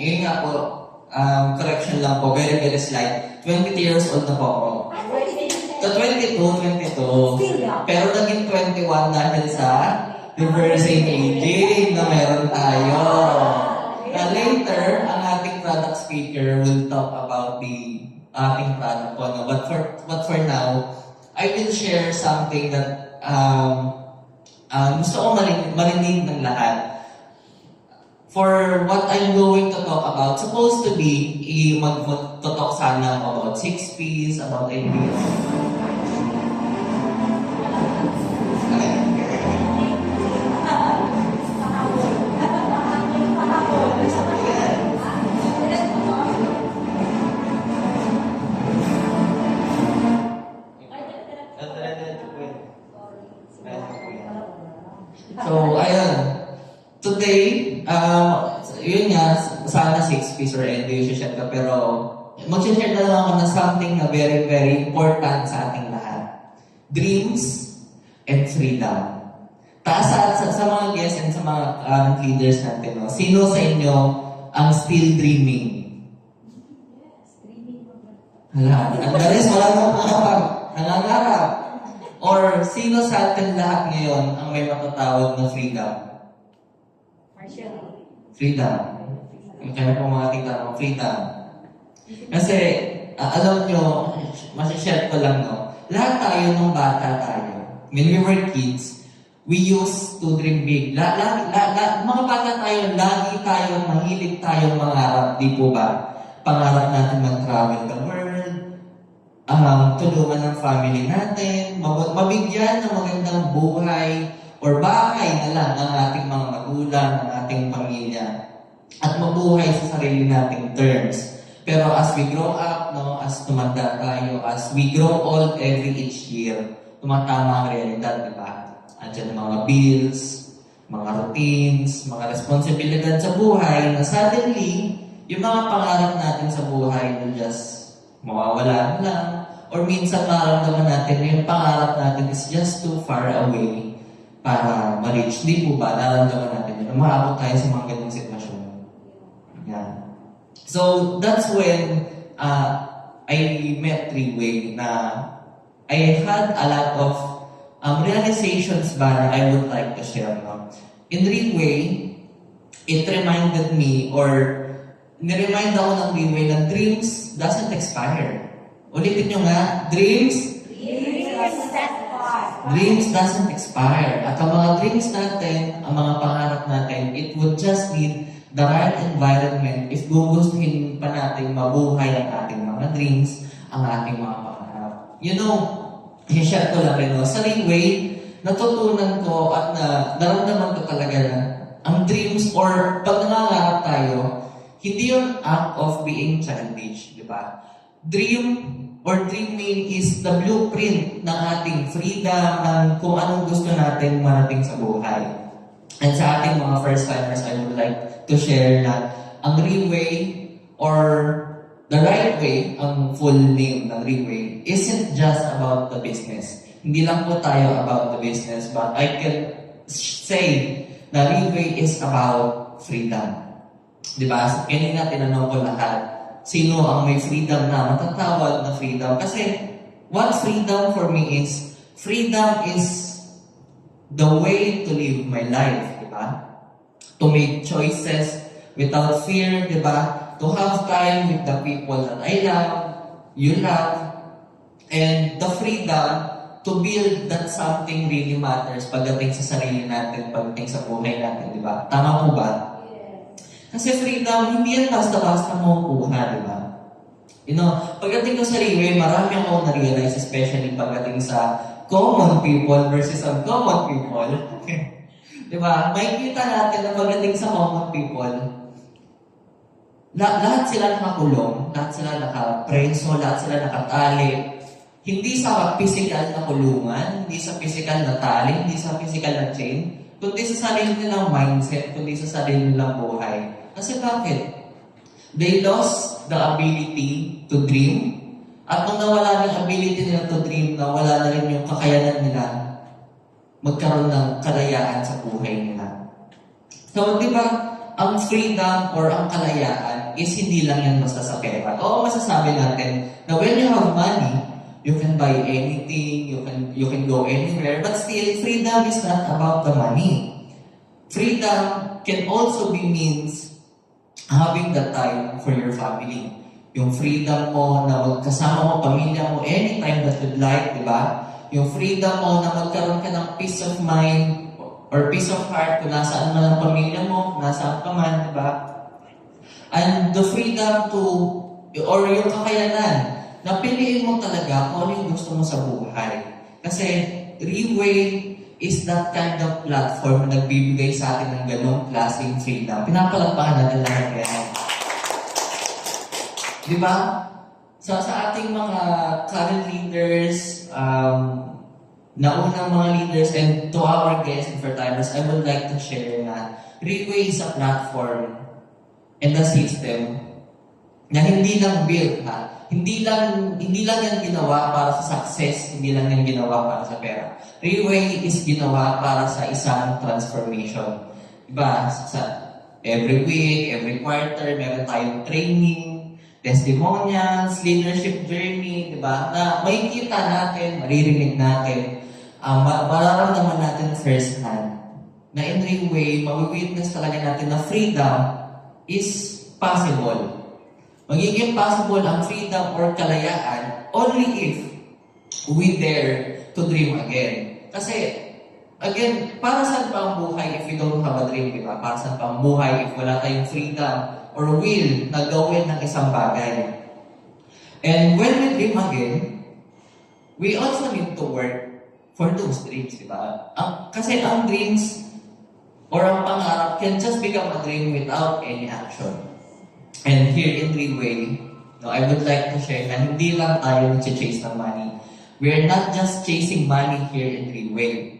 Yun nga po, correction lang po, very, very slight. 22 years old na po ako. So, 22. Pero naging 21 dahil sa reversing aging na meron tayo. Later, ang ating product speaker will talk about the ating product po. No? But for now, I will share something that gusto ko marinig ng lahat. For what I'm going to talk about, supposed to be, mag-talk sana about 6 Ps, about ideas. So, ayun. Today, yun nga, sana 6 Ps or hindi share ka, pero mag-share na lang ako ng something na very, very important sa ating lahat. Dreams and freedom. Taas sa mga guests and sa mga current leaders natin, no? Sino sa inyo ang still dreaming? Hala, ang dalis, wala nang nangangarap. Or sino sa atin lahat ngayon ang may matatawag na freedom? Freedom. Kaya po mga tingnan freedom. Kasi, alam nyo, masishare ko lang, no? Lahat tayo nung bata tayo, when we were kids, we used to dream big. Mga bata tayo, lagi tayong mahilig tayong mangarap, di po ba? Pangarap natin mag-travel the world, tulungan ng family natin, mabigyan ng magandang buhay, or bahay na lang ng ating mga magulang, ng ating pamilya, at mabuhay sa sarili nating terms. Pero as we grow up, no, as tumanda tayo, as we grow old each year, tumatama ang realidad, di ba? Andiyan mga bills, mga routines, mga responsibilidad sa buhay na suddenly, yung mga pangarap natin sa buhay will just mawawala lang. Or minsan maramdaman natin na yung pangarap natin is just too far away para ma-reach. Di po ba? Nararamdaman natin yun. Maabot tayo sa mga ganung sitwasyon. Yeah. So, that's when I met Three-Way na I had a lot of realizations ba na I would like to share. No? In Three-Way, it reminded me or niremind ako ng Three-Way na dreams doesn't expire. Ulitin nyo nga, dreams doesn't expire. At ang mga dreams natin, ang mga pangarap natin, it would just need the right environment if gugustuhin pa natin mabuhay ang ating mga dreams, ang ating mga pangarap. You know, i-share ko lang rin, no? Sa Three-Way, natutunan ko at naramdaman ko talaga na ang dreams or pag nangangarap tayo, hindi yung act of being childish, di ba? Dream or dreaming is the blueprint ng ating freedom, ng kung anong gusto natin marating sa buhay. And sa ating mga first-timers, I would like to share na ang Three-Way or the right way, ang full name ng Three-Way, isn't just about the business. Hindi lang po tayo about the business, but I can say na Three-Way is about freedom. Diba? Kanina tinanong ko lahat, sino ang may freedom na matatawag na freedom? Kasi what freedom for me is, freedom is the way to live my life, diba? To make choices without fear, diba? To have time with the people that I love, you love, and the freedom to build that something really matters pagdating sa sarili natin, pagdating sa buhay natin, diba? Tama po ba? Kasi freedom, hindi yan basta-basta makukuha, di ba? You know, pagdating ko sa Three-Way, marami akong na-realize, especially pagdating sa common people versus uncommon people. Di ba? May kita natin na pagdating sa common people, lahat sila nakakulong, lahat sila nakapreso, lahat sila nakatali. Hindi sa physical na kulungan, hindi sa physical na tali, hindi sa physical na chain, kundi sa sarili nilang mindset, kundi sa sarili nilang buhay. Kasi bakit? They lost the ability to dream. At nung nawala ng ability nila to dream, nawala na rin yung kakayanan nila magkaroon ng kalayaan sa buhay nila. So, di ba, ang freedom or ang kalayaan is hindi lang yan basta sa pera. Oo, masasabi natin na when you have money, you can buy anything, you can go anywhere, but still, freedom is not about the money. Freedom can also be means having the time for your family. Yung freedom mo na magkasama mo, pamilya mo, anytime that you'd like, di ba? Yung freedom mo na magkaroon ka ng peace of mind or peace of heart kung nasaan man ang pamilya mo, nasaan ka man, di ba? And the freedom to, or yung kakayanan, na piliin mo talaga kung ano yung gusto mo sa buhay. Kasi Reway is that kind of platform na nagbibigay sa atin ng ganong klaseng freedom. Pinapalagpakan natin lahat yan. Di ba? So, sa ating mga current leaders, naunang mga leaders, and to our guests and first-timers, I would like to share na Reway is a platform and a system na hindi lang built, ha? Hindi lang yan ginawa para sa success, hindi lang yan ginawa para sa pera. Reway is ginawa para sa isang transformation. Diba? Sa every week, every quarter, meron tayong training, testimonials, leadership journey, diba? Na makikita natin, maririnig natin, mararamdaman natin first hand na in Reway, mawitness talaga natin na freedom is possible. Magiging possible ang freedom or kalayaan only if we dare to dream again. Kasi, again, para saan pa ang buhay if we don't have a dream, di ba? Para saan pa ang buhay if wala tayong freedom or will na gawin ng isang bagay? And when we dream again, we also need to work for those dreams, di ba? Kasi ang dreams or ang pangarap can just become a dream without any action. And here in Reway, I would like to share na hindi lang tayo nag-chase ng money. We are not just chasing money here in Reway.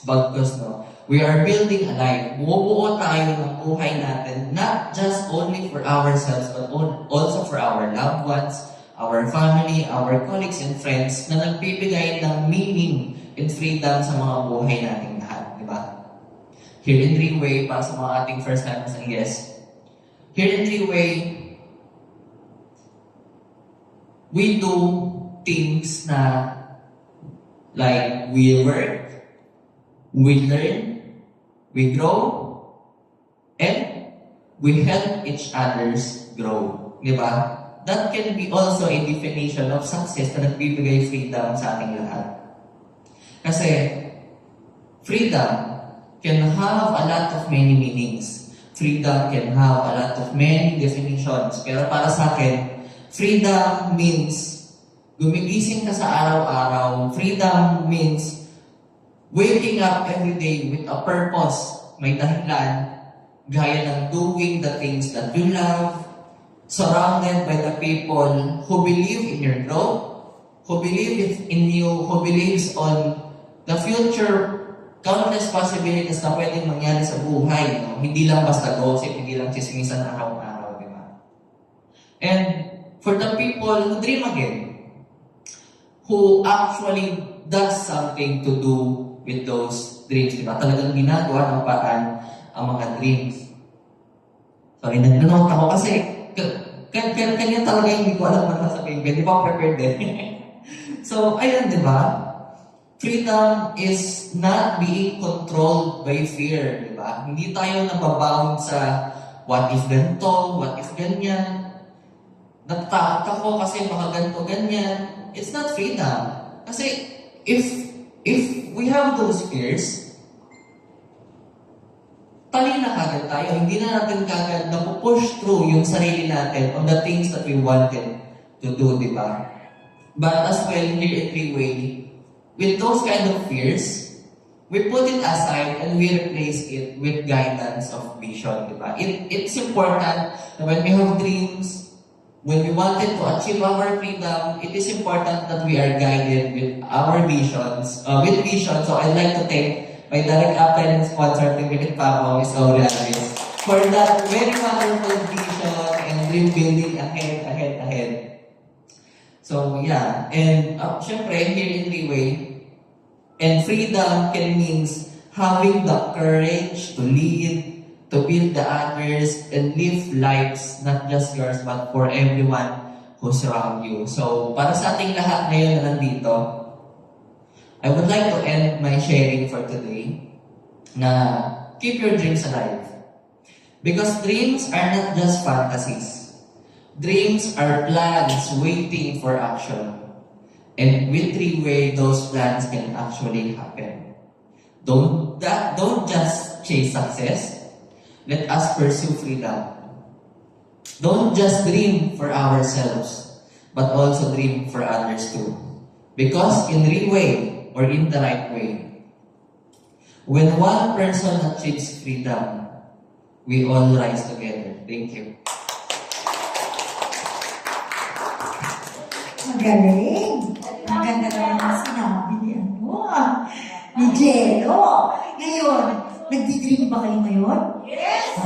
Because we are building a life. Bumubuo tayo ng buhay natin, not just only for ourselves, but also for our loved ones, our family, our colleagues and friends na nagbibigay ng meaning and freedom sa mga buhay nating lahat. Diba? Here in Reway, para sa mga ating first-timers and guests, here in Reway, we do things na like we work, we learn, we grow, and we help each others grow. Diba? That can be also a definition of success na nagbibigay freedom sa ating lahat. Kasi freedom can have a lot of many meanings. Freedom can have a lot of many definitions. Pero para sa akin, freedom means gumigising ka sa araw-araw. Freedom means waking up every day with a purpose. May dahilan, gaya ng doing the things that you love, surrounded by the people who believe in your growth, who believe in you, who believes on the future countless possibilities na pwedeng mangyari sa buhay. Hindi lang basta gossip, hindi lang chismisan araw-araw, di ba? And for the people who dream again, who actually does something to do with those dreams, di ba? Talagang ginagawa ng paraan ang mga dreams. Sorry, nag-note ako kasi kanya talaga hindi ko alam na sasabihin. Hindi pa prepared din. So, ayun, di ba? Freedom is not being controlled by fear, di ba? Hindi tayo nababound sa what if ganito, what if ganyan. Natatakot ako kasi baka ganito, ganyan. It's not freedom. Kasi if we have those fears, tali na kagad tayo. Hindi na natin kagad napupush through yung sarili natin on the things that we wanted to do, di ba? But as well, here at Reway, with those kind of fears, we put it aside and we replace it with guidance of vision, di ba? It's important that when we have dreams, when we wanted to achieve our freedom, it is important that we are guided with our visions, with vision. So I'd like to thank my direct applicant and sponsor, Timothy Pamo, Ms. Aurelius, for that very wonderful vision and dream building ahead. So yeah, and syempre, here in Reway, and freedom can means having the courage to lead, to build the others, and live lives, not just yours, but for everyone who's around you. So, para sa ating lahat ngayon na nandito, I would like to end my sharing for today na keep your dreams alive. Because dreams are not just fantasies. Dreams are plans waiting for action. And with three ways those plans can actually happen. Don't just chase success. Let us pursue freedom. Don't just dream for ourselves, but also dream for others too. Because in real way, or in the right way, when one person achieves freedom, we all rise together. Thank you. Magaling. Ang ganda naman ang sinabi ni ni Jello. Ngayon, nagdi-dream ba kayo ngayon? Yes!